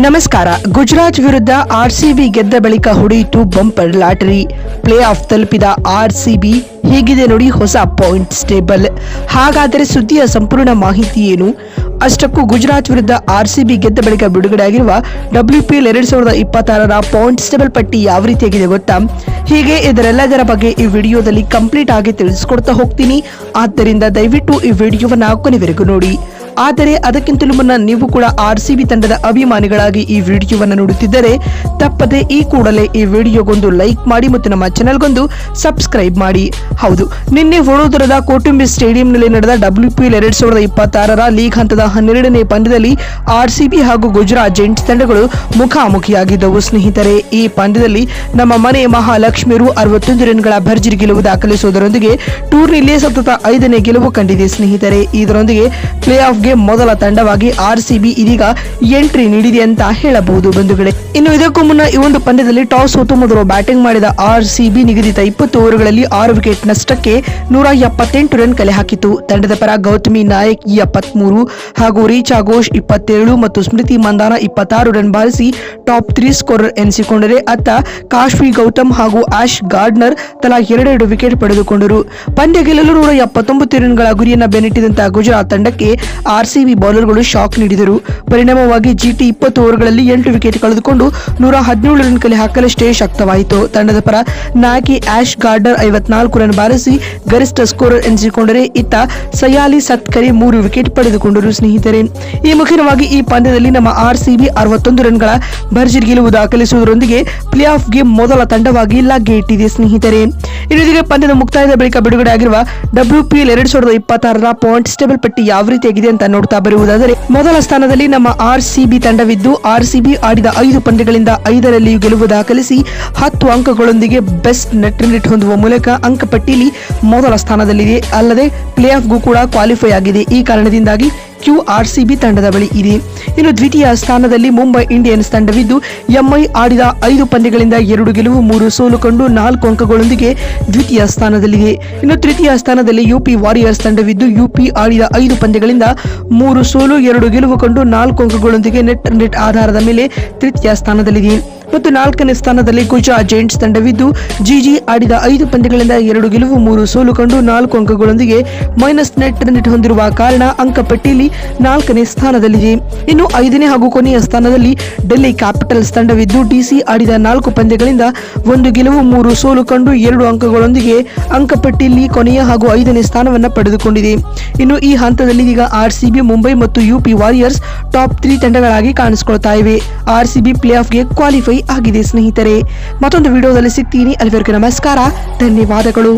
ನಮಸ್ಕಾರ. ಗುಜರಾತ್ ವಿರುದ್ಧ ಆರ್ಸಿಬಿ ಗೆದ್ದ ಬಳಿಕ ಹೊಡೆಯಿತು ಬಂಪರ್ ಲಾಟರಿ. ಪ್ಲೇ ಆಫ್ ತಲುಪಿದ ಆರ್ಸಿಬಿ. ಹೀಗಿದೆ ನೋಡಿ ಹೊಸ ಪಾಯಿಂಟ್ಸ್ ಟೇಬಲ್. ಹಾಗಾದರೆ ಸುದ್ದಿಯ ಸಂಪೂರ್ಣ ಮಾಹಿತಿ ಏನು? ಅಷ್ಟಕ್ಕೂ ಗುಜರಾತ್ ವಿರುದ್ಧ ಆರ್ಸಿಬಿ ಗೆದ್ದ ಬಳಿಕ ಬಿಡುಗಡೆಯಾಗಿರುವ WPL 2026ರ ಪಾಯಿಂಟ್ಸ್ ಟೇಬಲ್ ಪಟ್ಟಿ ಯಾವ ರೀತಿಯಾಗಿದೆ ಗೊತ್ತಾ? ಹೀಗೆ ಇದರೆಲ್ಲದರ ಬಗ್ಗೆ ಈ ವಿಡಿಯೋದಲ್ಲಿ ಕಂಪ್ಲೀಟ್ ಆಗಿ ತಿಳಿಸ್ಕೊಡ್ತಾ ಹೋಗ್ತೀನಿ. ಆದ್ದರಿಂದ ದಯವಿಟ್ಟು ಈ ವಿಡಿಯೋವನ್ನ ಕೊನೆವರೆಗೂ ನೋಡಿ. ಆದರೆ ಅದಕ್ಕಿಂತಲೂ ಮುನ್ನ ನೀವು ಕೂಡ ಆರ್ಸಿಬಿ ತಂಡದ ಅಭಿಮಾನಿಗಳಾಗಿ ಈ ವಿಡಿಯೋವನ್ನು ನೋಡುತ್ತಿದ್ದರೆ ತಪ್ಪದೆ ಈ ಕೂಡಲೇ ಈ ವಿಡಿಯೋಗೊಂದು ಲೈಕ್ ಮಾಡಿ ಮತ್ತು ನಮ್ಮ ಚಾನೆಲ್ಗೊಂದು ಸಬ್ಸ್ಕ್ರೈಬ್ ಮಾಡಿ. ಹೌದು, ನಿನ್ನೆ ವಡೋದರದ ಕೋಟುಂಬಿ ಸ್ಟೇಡಿಯಂನಲ್ಲಿ ನಡೆದ WPL 2026ರ ಲೀಗ್ ಹಂತದ 12ನೇ ಪಂದ್ಯದಲ್ಲಿ ಆರ್ಸಿಬಿ ಹಾಗೂ ಗುಜರಾತ್ ಜೈಂಟ್ಸ್ ತಂಡಗಳು ಮುಖಾಮುಖಿಯಾಗಿದ್ದವು. ಸ್ನೇಹಿತರೆ, ಈ ಪಂದ್ಯದಲ್ಲಿ ನಮ್ಮ ಮನೆ ಮಹಾಲಕ್ಷ್ಮಿಯರು 61 ರನ್ಗಳ ಭರ್ಜರಿ ಗೆಲುವು ದಾಖಲಿಸುವುದರೊಂದಿಗೆ ಟೂರ್ನಿಯಲ್ಲಿ ಸತತ 5ನೇ ಗೆಲುವು ಕಂಡಿದೆ. ಸ್ನೇಹಿತರೆ, ಇದರೊಂದಿಗೆ ಪ್ಲೇ ಆಫ್ ಗೆ ಮೊದಲ ತಂಡವಾಗಿ ಆರ್ಸಿಬಿ ಇದೀಗ ಎಂಟ್ರಿ ನೀಡಿದೆ ಅಂತ ಹೇಳಬಹುದು ಬಂಧುಗಳೇ. ಇನ್ನು ಇದಕ್ಕೂ ಮುನ್ನ ಈ ಒಂದು ಪಂದ್ಯದಲ್ಲಿ ಟಾಸ್ ಸೋತು ಮೊದಲು ಬ್ಯಾಟಿಂಗ್ ಮಾಡಿದ ಆರ್ಸಿಬಿ ನಿಗದಿತ 20 ಓವರ್ಗಳಲ್ಲಿ 6 ವಿಕೆಟ್ ನಷ್ಟಕ್ಕೆ 178 ರನ್ ಕಲೆ ಹಾಕಿತು. ತಂಡದ ಪರ ಗೌತಮಿ ನಾಯಕ್ 73 ಹಾಗೂ ರೀಚಾ ಘೋಷ್ 27 ಮತ್ತು ಸ್ಮೃತಿ ಮಂದಾನ 26 ರನ್ ಬಾರಿಸಿ ಟಾಪ್ 3 ಸ್ಕೋರರ್ ಎನಿಸಿಕೊಂಡರೆ, ಅತ್ತ ಕಾಶ್ವಿ ಗೌತಮ್ ಹಾಗೂ ಆಶ್ ಗಾರ್ಡ್ನರ್ ತಲಾ 2 ವಿಕೆಟ್ ಪಡೆದುಕೊಂಡರು. ಪಂದ್ಯ ಗೆಲ್ಲಲು 179 ರನ್ಗಳ ಗುರಿಯನ್ನು ಬೆನ್ನಟ್ಟಿದಂತಹ ಗುಜರಾತ್ ತಂಡಕ್ಕೆ ಆರ್ಸಿಬಿ ಬೌಲರ್ಗಳು ಶಾಕ್ ನೀಡಿದರು. ಪರಿಣಾಮವಾಗಿ ಜಿಟಿ 20 ಓವರ್ಗಳಲ್ಲಿ 8 ವಿಕೆಟ್ ಕಳೆದುಕೊಂಡು 117 ರನ್ ಕಲೆ ಹಾಕಲಷ್ಟೇ ಶಕ್ತವಾಯಿತು. ತಂಡದ ಪರ ನಾಯಕಿ ಆಶ್ ಗಾರ್ಡರ್ 54 ರನ್ ಬಾರಿಸಿ ಗರಿಷ್ಠ ಸ್ಕೋರರ್ ಎನಿಸಿಕೊಂಡರೆ, ಇತ್ತ ಸಯಾಲಿ ಸತ್ಕರೆ 3 ವಿಕೆಟ್ ಪಡೆದುಕೊಂಡರು. ಸ್ನೇಹಿತರೆ, ಈ ಮುಖ್ಯವಾಗಿ ಈ ಪಂದ್ಯದಲ್ಲಿ ನಮ್ಮ ಆರ್ಸಿಬಿ 61 ರನ್ಗಳ ಭರ್ಜರಿ ಗೆಲುವು ದಾಖಲಿಸುವುದರೊಂದಿಗೆ ಪ್ಲೇ ಆಫ್ ಗೆ ಮೊದಲ ತಂಡವಾಗಿ ಲಗ್ಗೆ ಇಟ್ಟಿದೆ. ಸ್ನೇಹಿತರೆ, ಇದೀಗ ಪಂದ್ಯದ ಮುಕ್ತಾಯದ ಬಳಿಕ ಬಿಡುಗಡೆ ಆಗಿರುವ WPL 2026ರ ಪಾಯಿಂಟ್ಸ್ ಟೇಬಲ್ ಪಟ್ಟಿ ಯಾವ ರೀತಿಯಾಗಿದೆ ಅಂತ ನೋಡ್ತಾ ಬರುವುದಾದರೆ, ಮೊದಲ ಸ್ಥಾನದಲ್ಲಿ ನಮ್ಮ ಆರ್ಸಿಬಿ ತಂಡವಿದ್ದು, ಆರ್ಸಿಬಿ ಆಡಿದ 5 ಪಂದ್ಯಗಳಿಂದ 5ರಲ್ಲಿಯೂ ಗೆಲುವು ದಾಖಲಿಸಿ 10 ಅಂಕಗಳೊಂದಿಗೆ ಬೆಸ್ಟ್ ನೆಟ್ ರನ್ ರೇಟ್ ಹೊಂದುವ ಮೂಲಕ ಅಂಕಪಟ್ಟಿಯಲ್ಲಿ ಮೊದಲ ಸ್ಥಾನದಲ್ಲಿದೆ. ಅಲ್ಲದೆ ಪ್ಲೇ ಆಫ್ಗೂ ಕೂಡ ಕ್ವಾಲಿಫೈ ಆಗಿದೆ. ಈ ಕಾರಣದಿಂದಾಗಿ ಆರ್ಸಿಬಿ ತಂಡದ ಬಳಿ ಇದೆ. ಇನ್ನು ದ್ವಿತೀಯ ಸ್ಥಾನದಲ್ಲಿ ಮುಂಬೈ ಇಂಡಿಯನ್ಸ್ ತಂಡವಿದ್ದು, ಎಂಐ ಆಡಿದ 5 ಪಂದ್ಯಗಳಿಂದ 2 ಗೆಲುವು 3 ಸೋಲು ಕಂಡು 4 ಅಂಕಗಳೊಂದಿಗೆ ದ್ವಿತೀಯ ಸ್ಥಾನದಲ್ಲಿದೆ. ಇನ್ನು ತೃತೀಯ ಸ್ಥಾನದಲ್ಲಿ ಯುಪಿ ವಾರಿಯರ್ಸ್ ತಂಡವಿದ್ದು, ಯುಪಿ ಆಡಿದ 5 ಪಂದ್ಯಗಳಿಂದ 3 ಸೋಲು 2 ಗೆಲುವು ಕಂಡು 4 ಅಂಕಗಳೊಂದಿಗೆ ನೆಟ್ ಆಧಾರದ ಮೇಲೆ ತೃತೀಯ ಸ್ಥಾನದಲ್ಲಿದೆ. ಮತ್ತು 4ನೇ ಸ್ಥಾನದಲ್ಲಿ ಗುಜರಾತ್ ಜೈಂಟ್ಸ್ ತಂಡವಿದ್ದು, ಜಿಜಿ ಆಡಿದ 5 ಪಂದ್ಯಗಳಿಂದ 2 ಗೆಲುವು 3 ಸೋಲು ಕಂಡು 4 ಅಂಕಗಳೊಂದಿಗೆ ಮೈನಸ್ ನೆಟ್ ಹೊಂದಿರುವ ಕಾರಣ ಅಂಕಪಟ್ಟಿಯಲ್ಲಿ 4ನೇ ಸ್ಥಾನದಲ್ಲಿದೆ. ಇನ್ನು 5ನೇ ಹಾಗೂ ಕೊನೆಯ ಸ್ಥಾನದಲ್ಲಿ ಡೆಲ್ಲಿ ಕ್ಯಾಪಿಟಲ್ಸ್ ತಂಡವಿದ್ದು, ಡಿಸಿ ಆಡಿದ 4 ಪಂದ್ಯಗಳಿಂದ 1 ಗೆಲುವು 3 ಸೋಲು ಕಂಡು 2 ಅಂಕಗಳೊಂದಿಗೆ ಅಂಕಪಟ್ಟಿಯಲ್ಲಿ ಕೊನೆಯ ಹಾಗೂ 5ನೇ ಸ್ಥಾನವನ್ನು ಪಡೆದುಕೊಂಡಿದೆ. ಇನ್ನು ಈ ಹಂತದಲ್ಲಿ ಈಗ ಆರ್ಸಿಬಿ, ಮುಂಬೈ ಮತ್ತು ಯುಪಿ ವಾರಿಯರ್ಸ್ ಟಾಪ್ 3 ತಂಡಗಳಾಗಿ ಕಾಣಿಸಿಕೊಳ್ತಾ ಇವೆ. ಆರ್ಸಿಬಿ ಪ್ಲೇ ಆಫ್ಗೆ ಕ್ವಾಲಿಫೈ ಆಗಿದೆ. ಸ್ನೇಹಿತರೆ, ಮತ್ತೊಂದು ವಿಡಿಯೋದಲ್ಲಿ ಸಿಗ್ತೀನಿ. ಅಲ್ಲಿವರೆಗೂ ನಮಸ್ಕಾರ, ಧನ್ಯವಾದಗಳು.